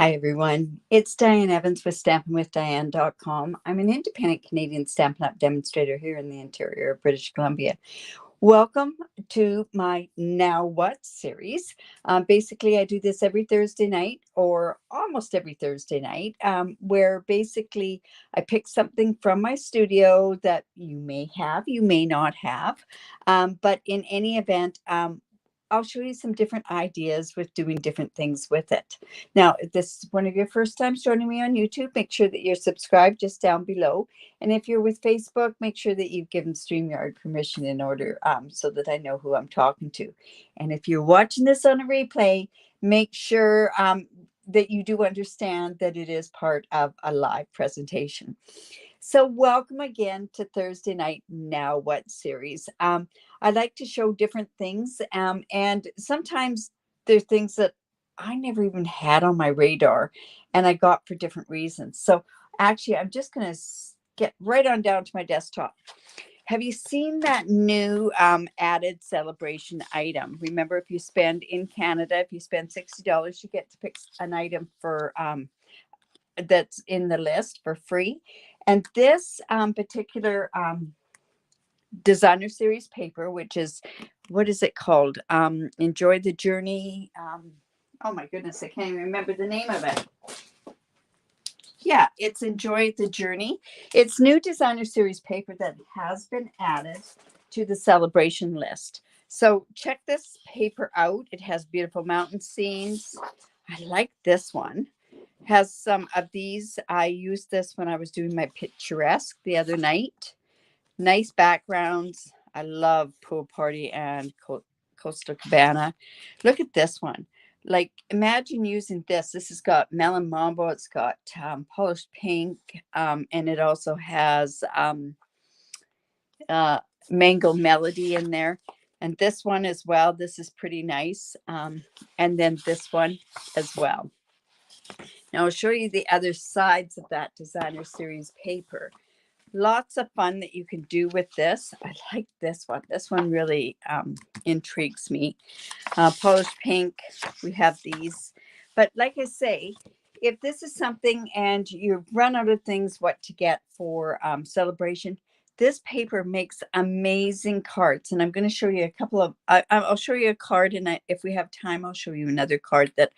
Hi, everyone. It's Diane Evans with stampinwithdiane.com. I'm an independent Canadian Stampin' Up demonstrator here in the interior of British Columbia. Welcome to my Now What series. Basically, I do this every Thursday night or almost every Thursday night, where basically I pick something from my studio that you may have, you may not have. But in any event, I'll show you some different ideas with doing different things with it. Now, if this is one of your first times joining me on YouTube, make sure that you're subscribed just down below. And if you're with Facebook, make sure that you've given StreamYard permission in order so that I know who I'm talking to. And if you're watching this on a replay, make sure that you do understand that it is part of a live presentation. So welcome again to Thursday Night Now What series. I like to show different things, and sometimes there are things that I never even had on my radar and I got for different reasons. So actually, I'm just going to get right on down to my desktop. Have you seen that new added celebration item? Remember, if you spend in Canada, if you spend $60, you get to pick an item for that's in the list for free. And this particular designer series paper, which is, what is it called? Enjoy the Journey. Oh my goodness, I can't even remember the name of it. Yeah, it's Enjoy the Journey. It's new designer series paper that has been added to the celebration list. So check this paper out. It has beautiful mountain scenes. I like this one. Has some of these. I used this when I was doing my picturesque the other night. Nice backgrounds. I love Pool Party and Coastal Cabana. Look at this one. Like, imagine using this. This has got Melon Mambo. It's got polished pink. And it also has Mango Melody in there. And this one as well. This is pretty nice. And then this one as well. Now I'll show you the other sides of that designer series paper. Lots of fun that you can do with this. I like this one. This one really intrigues me. Polished pink, we have these. But like I say, if this is something and you've run out of things what to get for celebration, this paper makes amazing cards. And I'm going to show you a couple of, I'll show you a card. And if we have time, I'll show you another card that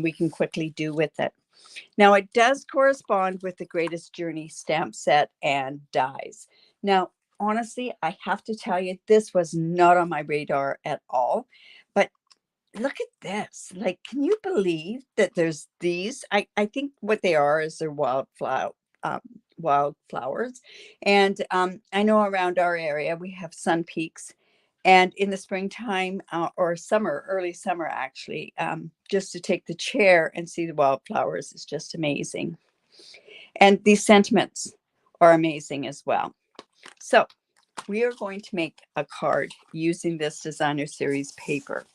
we can quickly do with it. Now, it does correspond with the Greatest Journey stamp set and dies. Now, honestly, I have to tell you, this was not on my radar at all. But look at this. Like, can you believe that there's these? I think what they are is they're wildflowers. And I know around our area, we have sun peaks. And in the springtime or summer, early summer, actually, just to take the chair and see the wildflowers is just amazing. And these sentiments are amazing as well. So we are going to make a card using this designer series paper.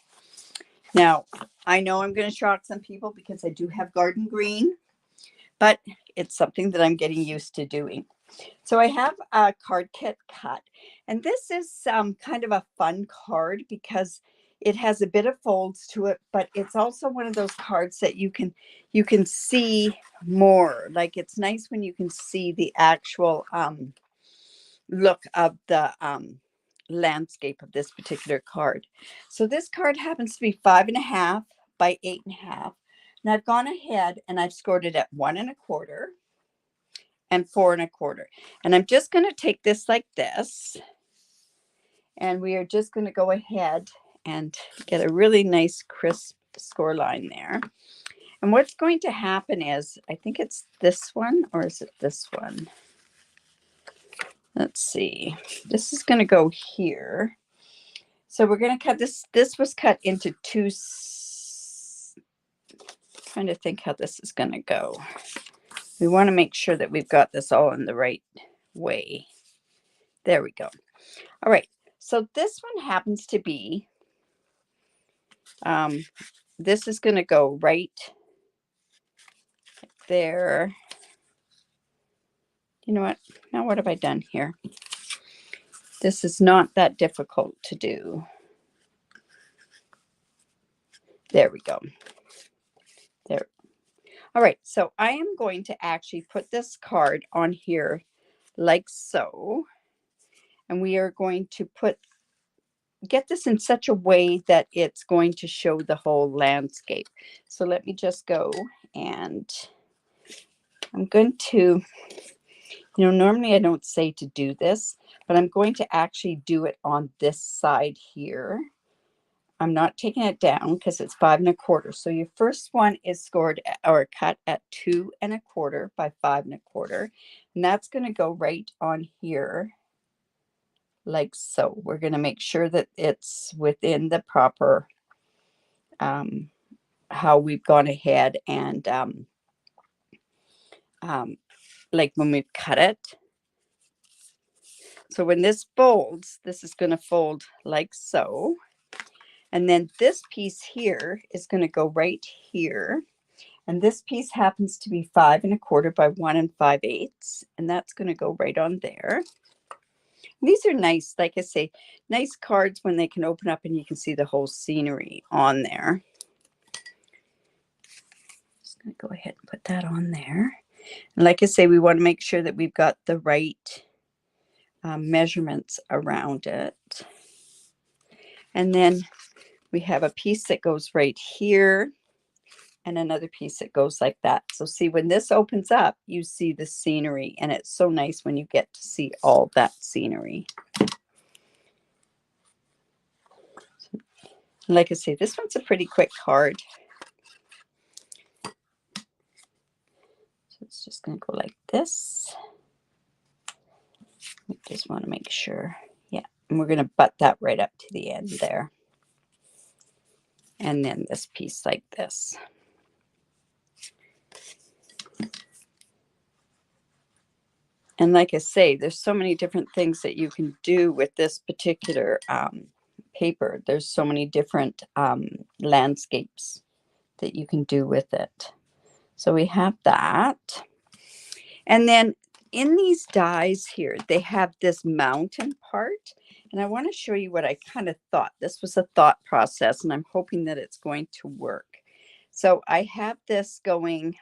Now, I know I'm going to shock some people because I do have garden green, but it's something that I'm getting used to doing. So I have a card kit cut, and this is kind of a fun card because it has a bit of folds to it, but it's also one of those cards that you can see more. Like, it's nice when you can see the actual look of the landscape of this particular card. So this card happens to be 5.5 by 8.5. And I've gone ahead and I've scored it at 1 1/4 and 4 1/4. And I'm just going to take this like this. And we are just going to go ahead and get a really nice crisp score line there. And what's going to happen is, I think it's this one, or is it this one? Let's see. This is going to go here. So we're going to cut this. This was cut into two. Trying to think how this is going to go. We want to make sure that we've got this all in the right way. There we go. All right. So this one happens to be, this is going to go right there. You know what? Now what have I done here? This is not that difficult to do. There we go. There. All right, so I am going to actually put this card on here like so. And we are going to get this in such a way that it's going to show the whole landscape. So let me just go, and I'm going to, normally I don't say to do this, but I'm going to actually do it on this side here. I'm not taking it down because it's 5 1/4. So your first one is scored or cut at 2 1/4 by 5 1/4. And that's going to go right on here like so. We're going to make sure that it's within the proper, how we've gone ahead and, like when we've cut it. So when this folds, this is going to fold like so. And then this piece here is going to go right here. And this piece happens to be 5 1/4 by 1 5/8. And that's going to go right on there. And these are nice, like I say, nice cards when they can open up and you can see the whole scenery on there. Just going to go ahead and put that on there. And like I say, we want to make sure that we've got the right measurements around it. And then we have a piece that goes right here and another piece that goes like that. So see, when this opens up, you see the scenery, and it's so nice when you get to see all that scenery. Like I say, this one's a pretty quick card. So it's just going to go like this. We just want to make sure. Yeah. And we're going to butt that right up to the end there. And then this piece like this. And like I say, there's so many different things that you can do with this particular paper. There's so many different landscapes that you can do with it. So we have that. And then in these dies here, they have this mountain part. And I want to show you what I kind of thought. This was a thought process, and I'm hoping that it's going to work. So I have this going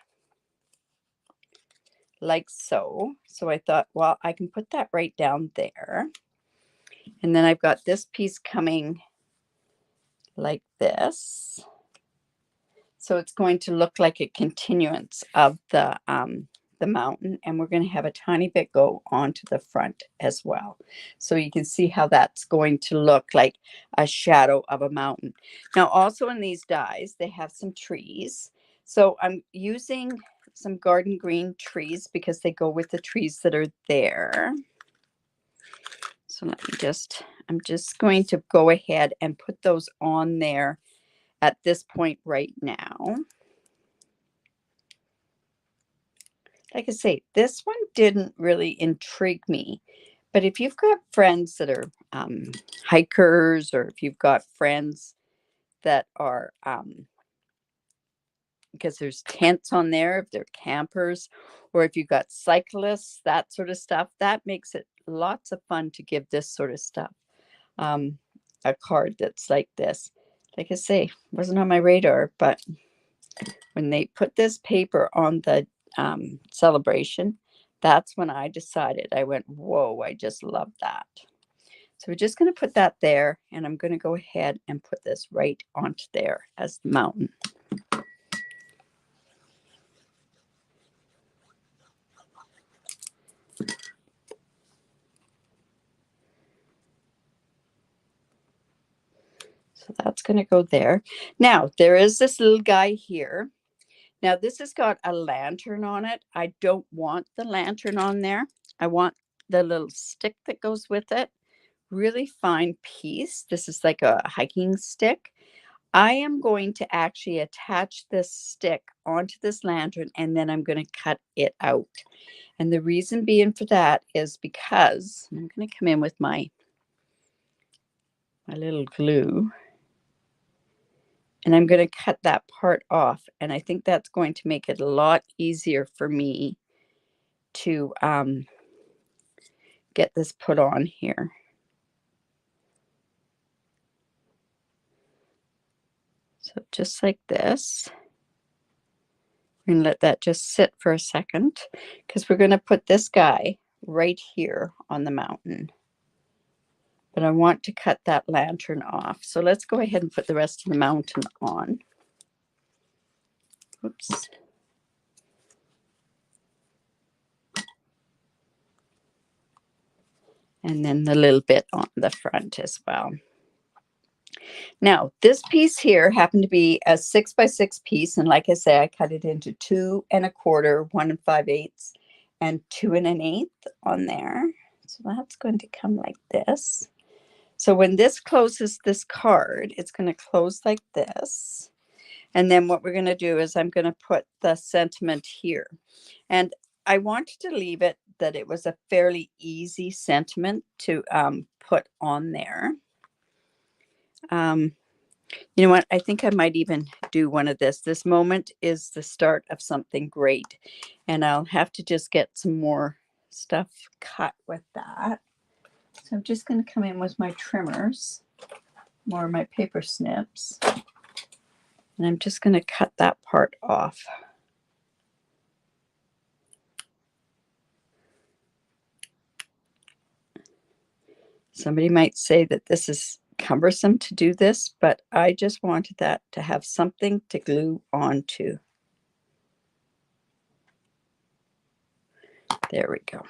like so. So I thought, well, I can put that right down there. And then I've got this piece coming like this. So it's going to look like a continuance of the mountain, and we're going to have a tiny bit go onto the front as well. So you can see how that's going to look like a shadow of a mountain. Now, also in these dies, they have some trees. So I'm using some garden green trees because they go with the trees that are there. So let me I'm just going to go ahead and put those on there at this point right now. Like I say, this one didn't really intrigue me. But if you've got friends that are hikers, or if you've got friends that are, because there's tents on there, if they're campers, or if you've got cyclists, that sort of stuff, that makes it lots of fun to give this sort of stuff a card that's like this. Like I say, wasn't on my radar, but when they put this paper on the Sale-a-Bration, that's when I decided. I went, whoa, I just love that. So we're just going to put that there, and I'm going to go ahead and put this right onto there as the mountain. So that's going to go there. Now, there is this little guy here. Now, this has got a lantern on it. I don't want the lantern on there. I want the little stick that goes with it. Really fine piece. This is like a hiking stick. I am going to actually attach this stick onto this lantern, and then I'm going to cut it out. And the reason being for that is because I'm going to come in with my little glue, and I'm going to cut that part off. And I think that's going to make it a lot easier for me to get this put on here. So just like this. We're going to let that just sit for a second because we're going to put this guy right here on the mountain. But I want to cut that lantern off. So let's go ahead and put the rest of the mountain on. Oops. And then the little bit on the front as well. Now, this piece here happened to be a 6x6 piece. And like I say, I cut it into 2 1/4, 1 5/8, and 2 1/8 on there. So that's going to come like this. So when this closes this card, it's going to close like this. And then what we're going to do is I'm going to put the sentiment here. And I wanted to leave it that it was a fairly easy sentiment to put on there. You know what? I think I might even do one of this. This moment is the start of something great. And I'll have to just get some more stuff cut with that. So I'm just going to come in with my trimmers, more of my paper snips. And I'm just going to cut that part off. Somebody might say that this is cumbersome to do this, but I just wanted that to have something to glue onto. There we go.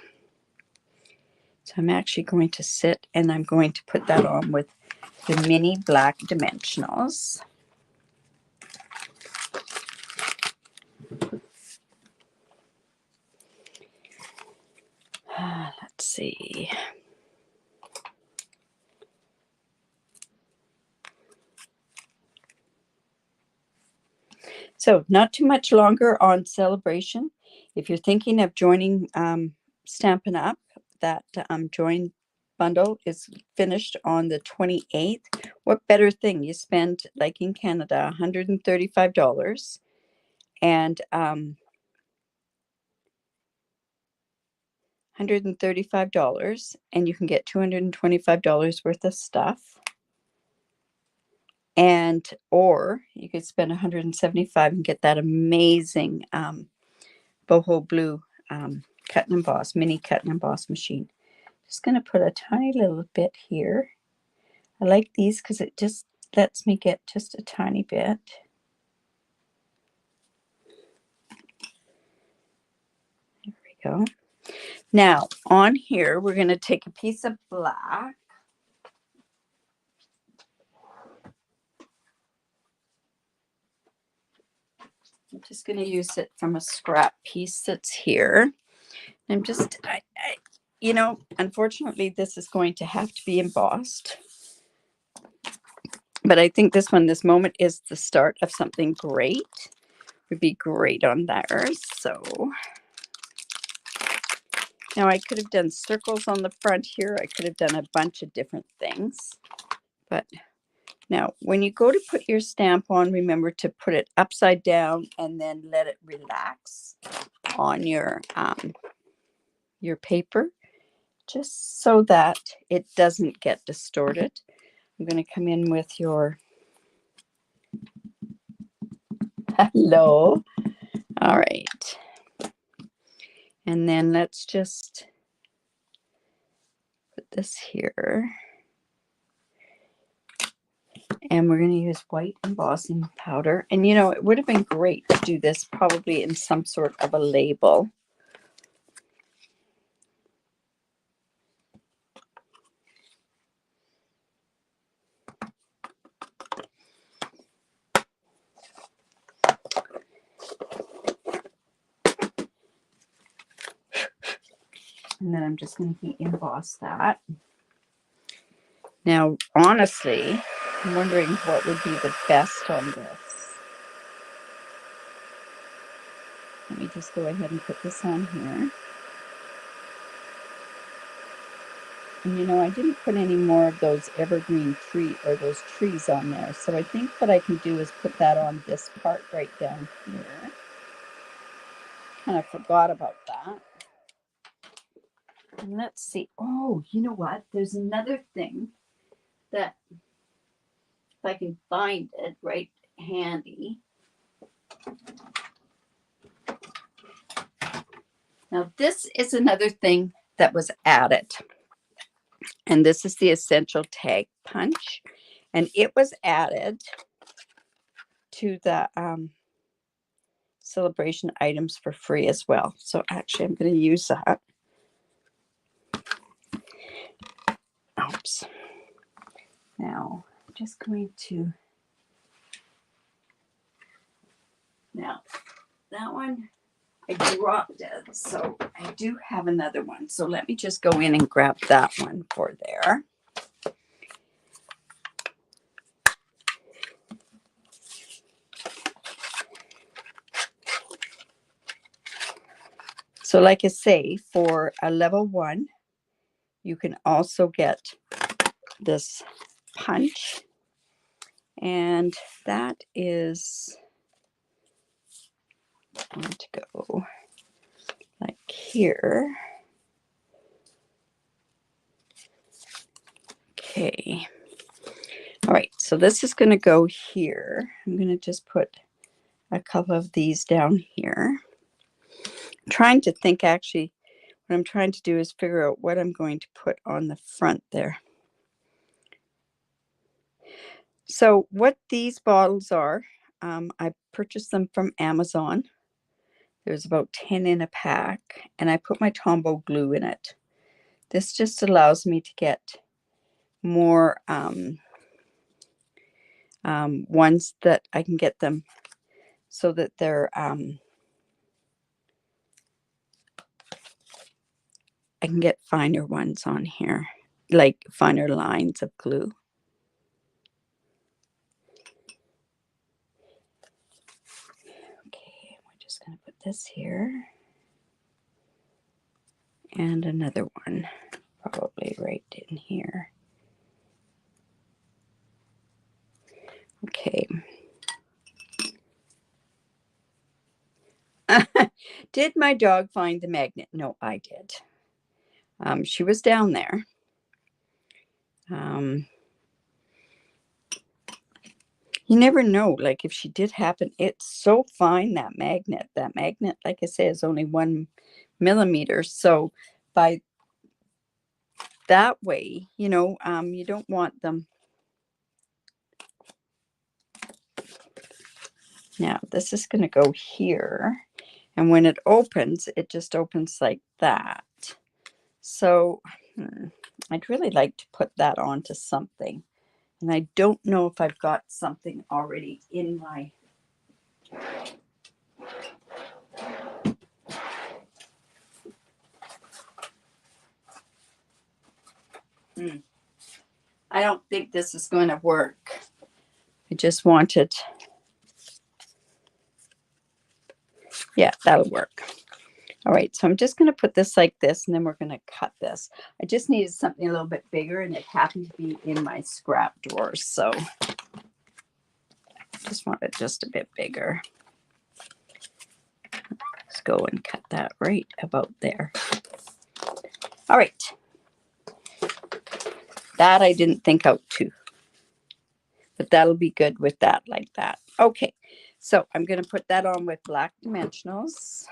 So I'm actually going to sit and I'm going to put that on with the mini black dimensionals. Let's see. So not too much longer on Sale-a-Bration. If you're thinking of joining Stampin' Up, that join bundle is finished on the 28th. What better thing? You spend, like in Canada, $135 and $135 and you can get $225 worth of stuff. And or you could spend $175 and get that amazing boho blue cut and emboss, mini cut and emboss machine. Just going to put a tiny little bit here. I like these because it just lets me get just a tiny bit. There we go. Now on here we're going to take a piece of black. I'm just going to use it from a scrap piece that's here. I'm just, you know, unfortunately, this is going to have to be embossed. But I think this one, this moment is the start of something great. Would be great on there. So now I could have done circles on the front here. I could have done a bunch of different things. But now when you go to put your stamp on, remember to put it upside down and then let it relax on your paper, just so that it doesn't get distorted. I'm going to come in with your hello. All right. And then let's just put this here. And we're going to use white embossing powder. And you know, it would have been great to do this probably in some sort of a label. And then I'm just going to emboss that. Now, honestly, I'm wondering what would be the best on this. Let me just go ahead and put this on here. And you know, I didn't put any more of those evergreen tree or those trees on there. So I think what I can do is put that on this part right down here. Kind of forgot about that. And let's see. Oh, you know what? There's another thing that, if I can find it right handy. Now this is another thing that was added. And this is the essential tag punch. And it was added to the Sale-a-Bration items for free as well. So actually I'm going to use that. Oops. Now I'm just going to, now that one I dropped it, so I do have another one. So let me just go in and grab that one for there. So like I say, for a level 1, you can also get this punch. And that is going to go like here. Okay. All right, so this is going to go here. I'm going to just put a couple of these down here. I'm trying to think, actually, what I'm trying to do is figure out what I'm going to put on the front there. So what these bottles are, I purchased them from Amazon. There's about 10 in a pack, and I put my Tombow glue in it. This just allows me to get more ones that I can get them so that they're I can get finer ones on here, like finer lines of glue. Okay, we're just going to put this here and another one probably right in here. Okay. Did my dog find the magnet? No, I did. She was down there. You never know, like if she did happen, it's so fine, that magnet. That magnet, like I say, is only 1 millimeter. So by that way, you know, you don't want them. Now this is going to go here. And when it opens, it just opens like that. So I'd really like to put that onto something. And I don't know if I've got something already in my... I don't think this is going to work. I just wanted... Yeah, that'll work. All right, so I'm just going to put this like this, and then we're going to cut this. I just needed something a little bit bigger, and it happened to be in my scrap drawers, so just want it just a bit bigger. Let's go and cut that right about there. All right. That I didn't think out too, but that'll be good with that, like that. Okay, so I'm going to put that on with black dimensionals.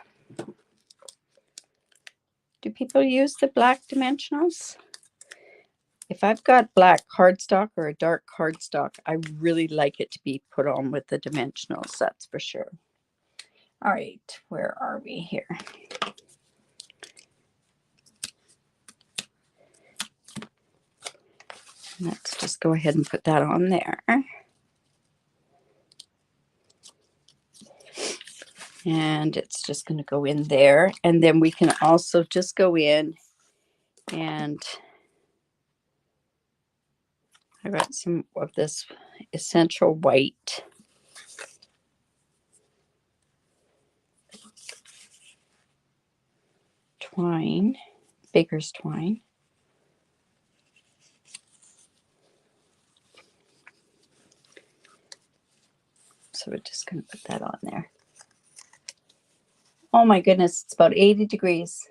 Do people use the black dimensionals? If I've got black cardstock or a dark cardstock, I really like it to be put on with the dimensionals, that's for sure. All right, where are we here? Let's just go ahead and put that on there. And it's just going to go in there. And then we can also just go in and I got some of this essential white. Twine, baker's twine. So we're just going to put that on there. Oh my goodness, it's about 80 degrees.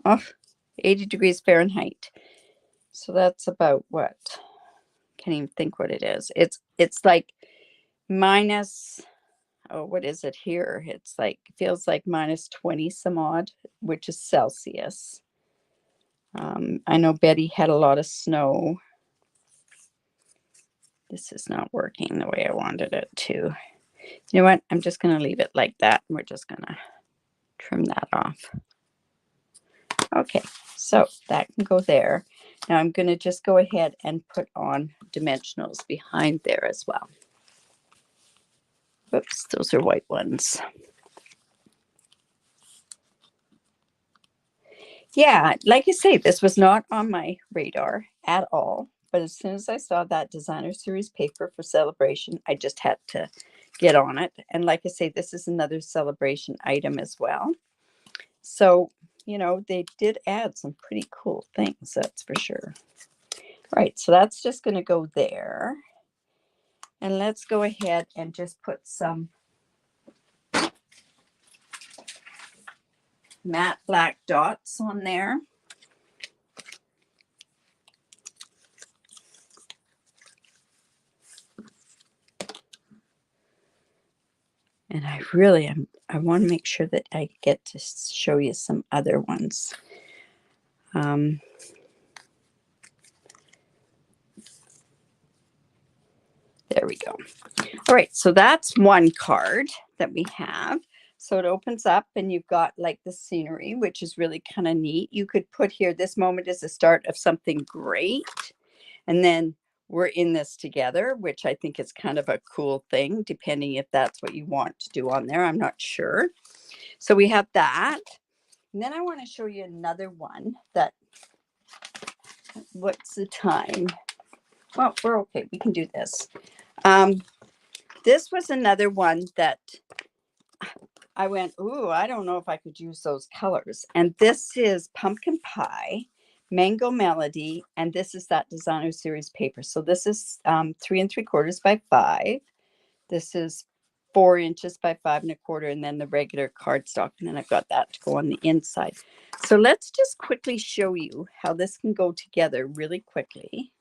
Oh, 80 degrees Fahrenheit. So that's about what? Can't even think what it is. It's like minus, oh, what is it here? It's like, feels like minus 20 some odd, which is Celsius. I know Betty had a lot of snow. This is not working the way I wanted it to. You know what? I'm just going to leave it like that. And we're just going to trim that off. Okay, so that can go there. Now I'm going to just go ahead and put on dimensionals behind there as well. Whoops, those are white ones. Yeah, like I say, this was not on my radar at all. But as soon as I saw that designer series paper for Sale-a-Bration, I just had to get on it. And like I say, this is another Sale-a-Bration item as well. So, you know, they did add some pretty cool things, that's for sure. All right, so that's just going to go there. And let's go ahead and just put some matte black dots on there. And I want to make sure that I get to show you some other ones. There we go. All right, so that's one card that we have. So it opens up and you've got like the scenery, which is really kind of neat. You could put here, this moment is the start of something great. And then we're in this together, which I think is kind of a cool thing, depending if that's what you want to do on there. I'm not sure. So we have that. And then I want to show you another one that, what's the time? Well, we're okay. We can do this. This was another one that I went, ooh, I don't know if I could use those colors. And this is Pumpkin Pie, Mango Melody, and this is that designer series paper. So this is 3 3/4 by 5. This is 4 inches by 5 1/4, and then the regular cardstock. And then I've got that to go on the inside. So let's just quickly show you how this can go together really quickly.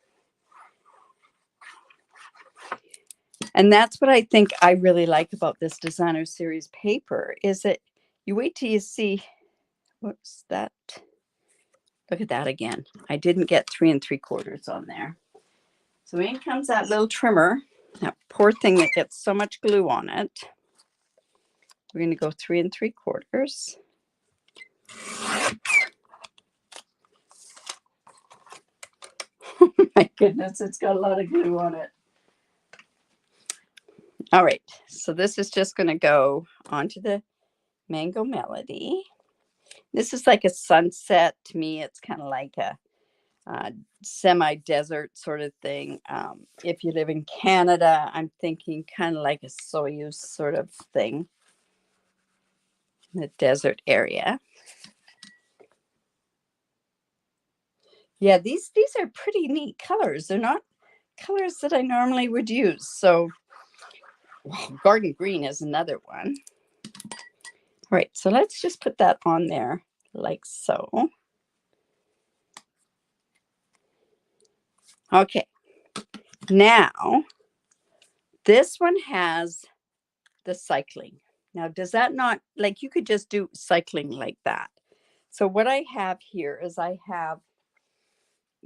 And that's what I think I really like about this designer series paper is that you wait till you see, what's that? Look at that again. I didn't get 3 3/4 on there. So in comes that little trimmer. That poor thing that gets so much glue on it. We're going to go 3 3/4. Oh my goodness, it's got a lot of glue on it. All right, so this is just going to go onto the Mango Melody. This is like a sunset to me. It's kind of like a semi-desert sort of thing. If you live in Canada, I'm thinking kind of like a Soyuz sort of thing in the desert area. Yeah, these are pretty neat colors. They're not colors that I normally would use. So garden green is another one. All right, so let's just put that on there like so. Okay, now this one has the cycling. Now, does that not, like you could just do cycling like that. So what I have here is I have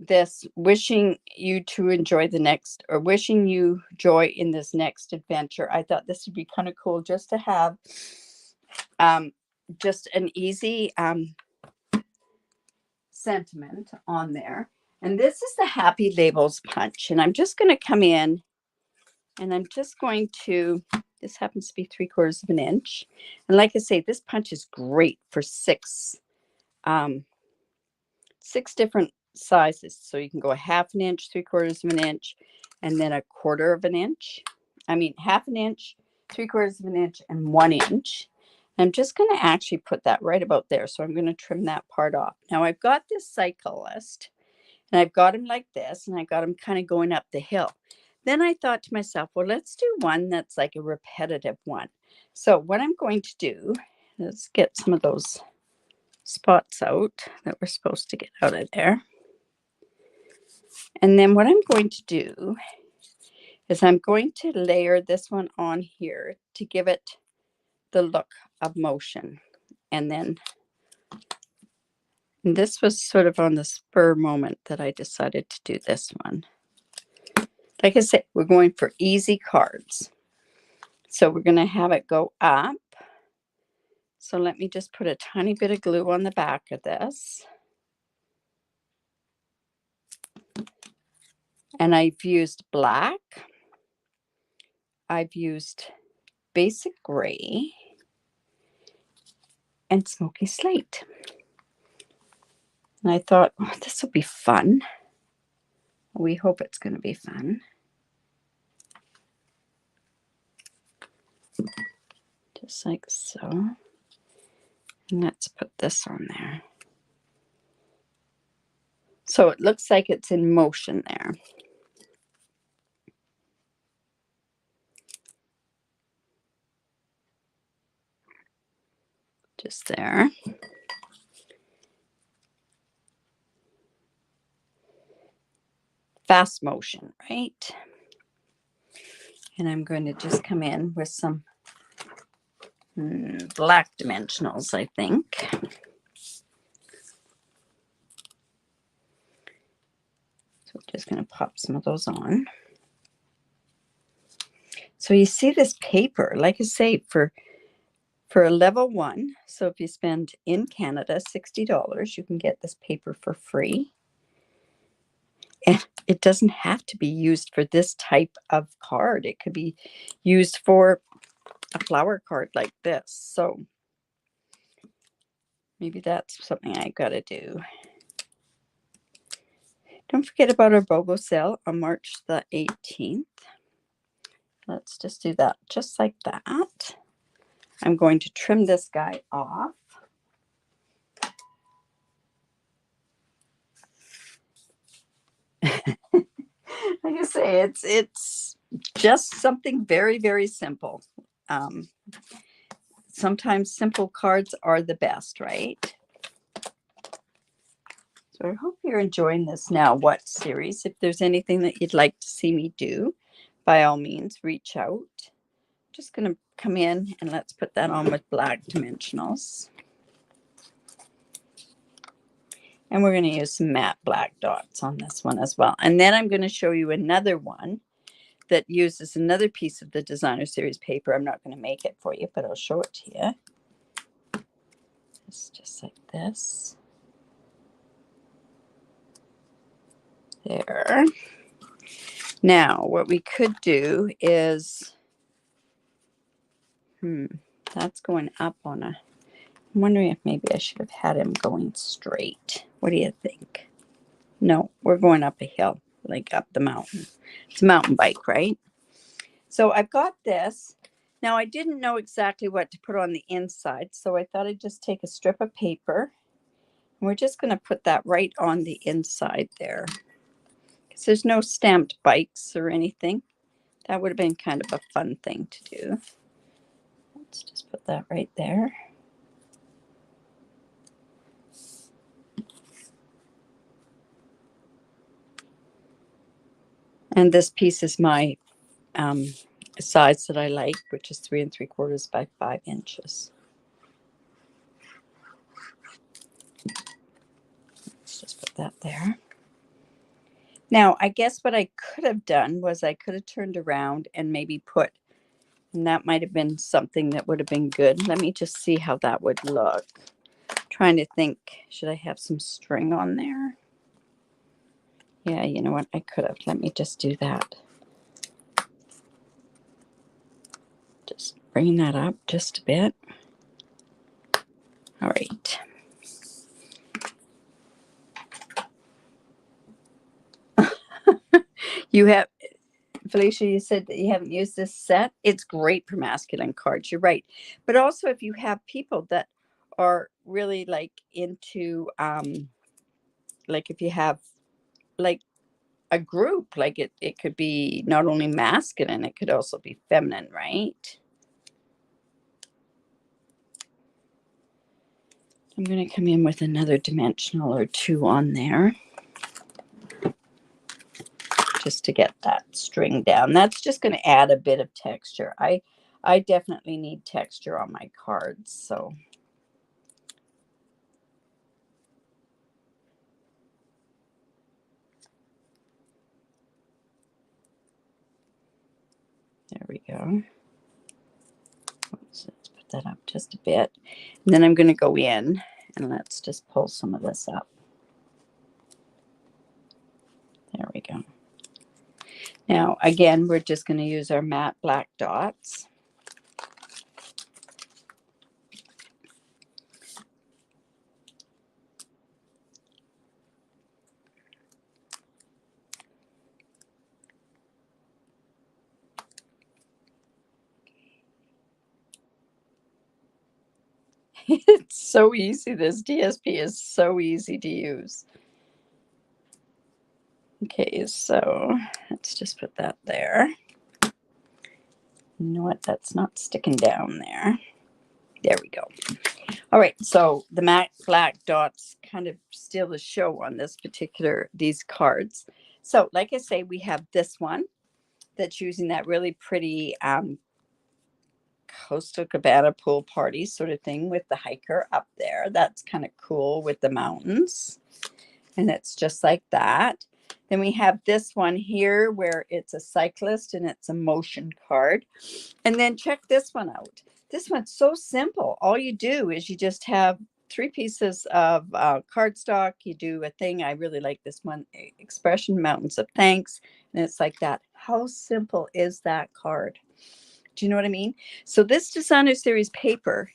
this wishing you to enjoy the next, or wishing you joy in this next adventure. I thought this would be kind of cool just to have just an easy sentiment on there. And this is the Happy Labels punch. And I'm just going to come in and I'm just going to, this happens to be 3/4 of an inch. And like I say, this punch is great for six different sizes. So you can go 1/2 an inch, 3/4 of an inch, and then 1/4 of an inch. I mean, 1/2 an inch, 3/4 of an inch, and 1 inch. I'm just going to actually put that right about there. So I'm going to trim that part off. Now I've got this Cyclist, and I've got him like this, and I got him kind of going up the hill. Then I thought to myself, well, let's do one that's like a repetitive one. So what I'm going to do, let's get some of those spots out that we're supposed to get out of there. And then what I'm going to do is I'm going to layer this one on here to give it the look of motion. And then this was sort of on the spur moment that I decided to do this one. Like I said, we're going for easy cards. So we're going to have it go up. So let me just put a tiny bit of glue on the back of this. And I've used black. I've used basic gray and smoky slate. And I thought, oh, this will be fun. We hope it's going to be fun. Just like so. And let's put this on there. So it looks like it's in motion there. Just there. Fast motion, right? And I'm going to just come in with some black dimensionals, I think. So we're just going to pop some of those on. So you see this paper, like I say, for a level 1. So if you spend in Canada $60, you can get this paper for free. And it doesn't have to be used for this type of card. It could be used for a flower card like this. So maybe that's something I got to do. Don't forget about our BOGO sale on March the 18th. Let's just do that just like that. I'm going to trim this guy off. Like I say, it's just something very, very simple. Sometimes simple cards are the best, right? So I hope you're enjoying this Now What series. If there's anything that you'd like to see me do, by all means, reach out. I'm just going to come in and let's put that on with black dimensionals. And we're going to use some matte black dots on this one as well. And then I'm going to show you another one that uses another piece of the designer series paper. I'm not going to make it for you, but I'll show it to you. It's just like this. There. Now, what we could do is, that's going up on a, I'm wondering if maybe I should have had him going straight. What do you think? No, we're going up a hill, like up the mountain. It's a mountain bike, right? So I've got this. Now, I didn't know exactly what to put on the inside, so I thought I'd just take a strip of paper. And we're just going to put that right on the inside there. Because there's no stamped bikes or anything. That would have been kind of a fun thing to do. Let's just put that right there. And this piece is my size that I like, which is 3 3/4 by 5 inches. Let's just put that there. Now, I guess what I could have done was I could have turned around and maybe put, and that might have been something that would have been good. Let me just see how that would look. Trying to think, should I have some string on there? Yeah, you know what? I could have. Let me just do that. Just bring that up just a bit. All right. You have, Felicia, you said that you haven't used this set. It's great for masculine cards. You're right. But also if you have people that are really like into, like if you have like a group, like it could be not only masculine, it could also be feminine, right? I'm going to come in with another dimensional or two on there. just to get that string down. That's just going to add a bit of texture. I definitely need texture on my cards, so. There we go. Let's put that up just a bit. And then I'm going to go in and let's just pull some of this up. There we go. Now, again, we're just going to use our matte black dots. It's so easy. This DSP is so easy to use. Okay, so let's just put that there. You know what? That's not sticking down there. There we go. All right, so the matte black dots kind of steal the show on these cards. So like I say, we have this one that's using that really pretty Coastal Cabana pool party sort of thing with the hiker up there. That's kind of cool with the mountains. And it's just like that. Then we have this one here where it's a cyclist and it's a motion card. And then check this one out. This one's so simple. All you do is you just have 3 pieces of cardstock. You do a thing. I really like this one, Expression Mountains of Thanks. And it's like that. How simple is that card? Do you know what I mean? So this Designer Series paper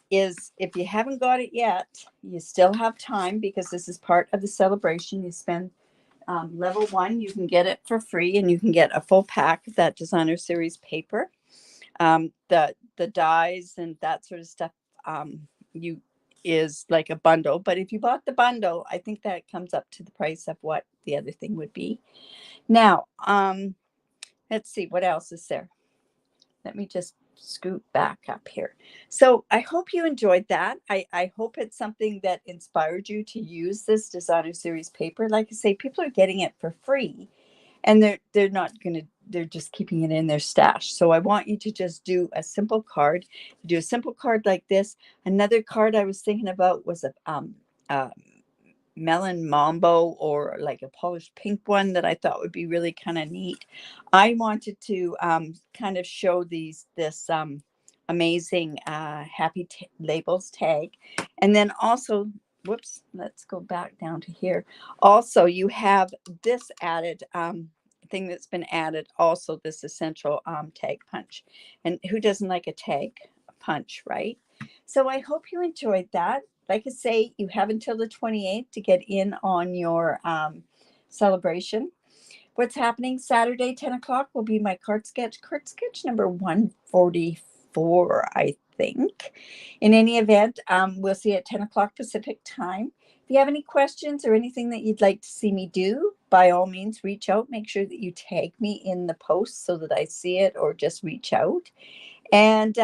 is, if you haven't got it yet, you still have time because this is part of the celebration. You spend level 1, you can get it for free, and you can get a full pack of that Designer Series paper. The dies and that sort of stuff is like a bundle. But if you bought the bundle, I think that comes up to the price of what the other thing would be. Now, let's see, what else is there? Let me just scoot back up here. So I hope you enjoyed that. I hope it's something that inspired you to use this Designer Series paper. Like I say, people are getting it for free, and they're not going to, they're just keeping it in their stash. So I want you to just do a simple card. Do a simple card like this. Another card I was thinking about was a melon mambo, or like a polished pink one that I thought would be really kind of neat. I wanted to kind of show this amazing happy labels tag. And then also, whoops, let's go back down to here. Also, you have this added thing that's been added, also this essential tag punch. And who doesn't like a tag punch, right? So I hope you enjoyed that. Like I say, you have until the 28th to get in on your celebration. What's happening Saturday, 10 o'clock, will be my card sketch number 144, I think. In any event, we'll see you at 10 o'clock Pacific time. If you have any questions or anything that you'd like to see me do, by all means, reach out. Make sure that you tag me in the post so that I see it, or just reach out. And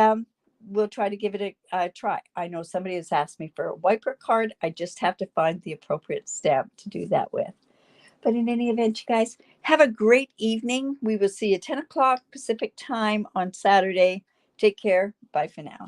we'll try to give it a try. I know somebody has asked me for a wiper card. I just have to find the appropriate stamp to do that with. But in any event, you guys, have a great evening. We will see you 10 o'clock Pacific time on Saturday. Take care. Bye for now.